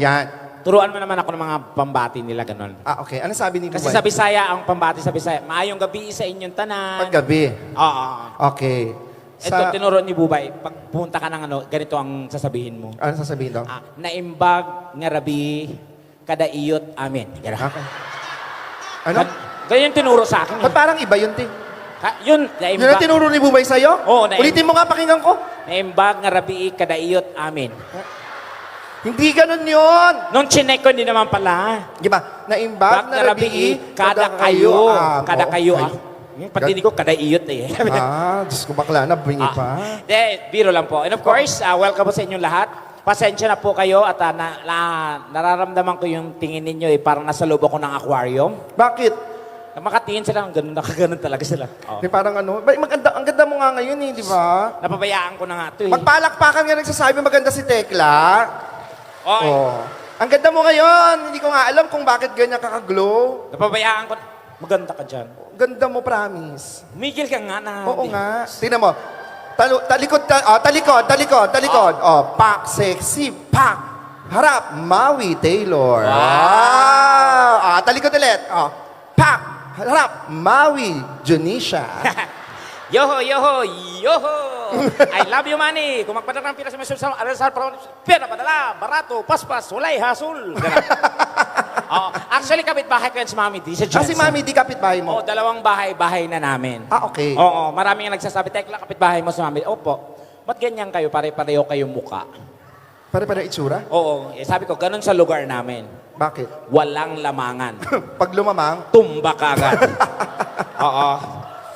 Yan. Turuan mo naman ako ng mga pambati nila, ganon. Ah, okay. Ano sabi ni Kasi Bubay? sa Bisaya, ang pambati sa Bisaya, maayong gabi sa inyong tanan. Paggabi. Oo. Okay. Ito, tinuro ni Bubay, pag pumunta ka ng ano, ganito ang sasabihin mo. Ano sasabihin daw? Naimbag nga rabi, kada iyot, amin. Ganun. Okay. Ano? Ganyan yung tinuro sa akin. Ba't parang iba yun, Ting? Yun, Yun ang tinuro ni Bubay sa'yo? Oo, naimbag. Ulitin mo nga, pakinggan ko. Naimbag nga rabi, kada iyot, amin. Hindi ganun yun. Nung chinek ko, hindi naman pala. Di ba? Naimbag na rabi, kada kayo. Kada Oh, kayo, ay. Yung patinig ko, kada iyot eh. Diyos ko bakla na, bingi pa. Biro lang po. And of course, welcome po sa inyong lahat. Pasensya na po kayo at nararamdaman ko yung tingin ninyo parang nasa loob ako ng aquarium. Bakit? Makatingin sila, ganun, nakaganon talaga sila. Oh. Di parang ano, ang ganda mo nga ngayon eh, di ba? Napabayaan ko na nga ito eh. Magpalakpakan nga nagsasabi maganda si Tekla. Okay. Oh. Ang ganda mo ngayon. Hindi ko nga alam kung bakit ganyan kakaglow. Napabayaan ko na. Maganda ka dyan. Ganda mo, promise. Migil ka nga na. Oo nga. Tingnan mo. Talikod. Oh, pak, sexy, pak. Harap, Maui Taylor. Wow. Talikod ulit. Oh, pak. Harap, Maui Junisha. Yoho, yoho, yoho! I love you, money! Kung magpadala ng pira sa mesul sa arasal, pera padala, barato, paspas, walay, hasul. Actually, kapitbahay ko yan si Mami D. Si Si Mami, di kapitbahay mo. Oo, dalawang bahay na namin. Okay. Oo, maraming nagsasabi, Tekla, kapitbahay mo si Mami. Opo, ba't ganyan kayo? Pare-pareho kayong muka. Pare-pare itsura? Oo, sabi ko, ganun sa lugar namin. Bakit? Walang lamangan. Pag lumamang? Tumba ka agad. Oo.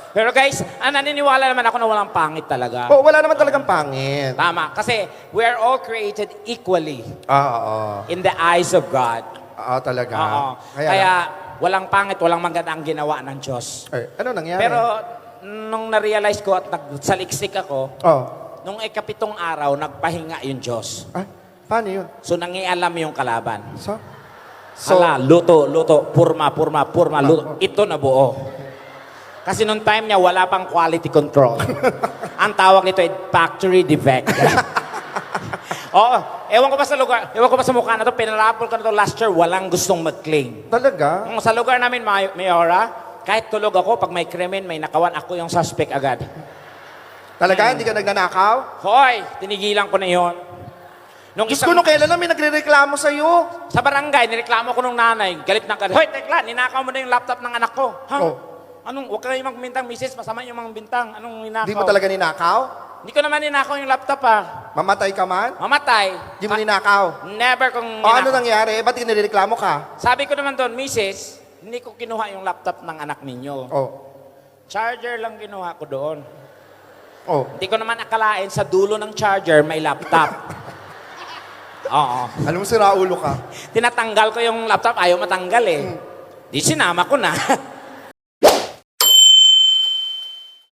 Pero guys, naniniwala naman ako na walang pangit talaga. Oh, wala naman talagang pangit. Tama. Kasi we're all created equally Oo. in the eyes of God. Oo, talaga. Oo. Kaya walang pangit, walang maganda ang ginawa ng Diyos. Ano nangyari? Pero nung na-realize ko at nagsaliksik ako, Oh. nung ikapitong araw, nagpahinga yung Diyos. Paano yun? So nangialam yung kalaban. So, Hala, luto, purma, luto. Ito na buo. Kasi nung time niya, wala pang quality control. Ang tawag nito ay factory defect. Oo, ewan ko pa sa lugar, ewan ko pa sa mukha na to, pinarapol ko na to last year, walang gustong mag-claim. talaga? Sa lugar namin, Mayora, kahit tulog ako, pag may krimen, may nakawan, ako yung suspect agad. Talaga? Hindi ka nagnanakaw? Hoy, tinigilan ko na yon. Nung Diyos ko, nung kailan lang may nagre-reklamo sa'yo? sa barangay, nireklamo ko nung nanay, galit na galit. Hoy, Tekla, ninakaw mo na yung laptop ng anak ko. Ha? Oh. Huwag ka kayong magbintang, misis, masama yung mga bintang. Anong ninakaw? Hindi mo talaga ninakaw? Hindi ko naman ninakaw yung laptop Mamatay ka man? Mamatay. Hindi mo ninakaw? Never kong O ano nangyari? Ba't nireklamo ka? Sabi ko naman doon, misis, hindi ko kinuha yung laptop ng anak ninyo. Oh. Charger lang kinuha ko doon. Oh. Hindi ko naman akalain sa dulo ng charger may laptop. Oo. Alam mo, sira ulo ka. Tinatanggal ko yung laptop, ayaw matanggal eh. Di sinama ko na.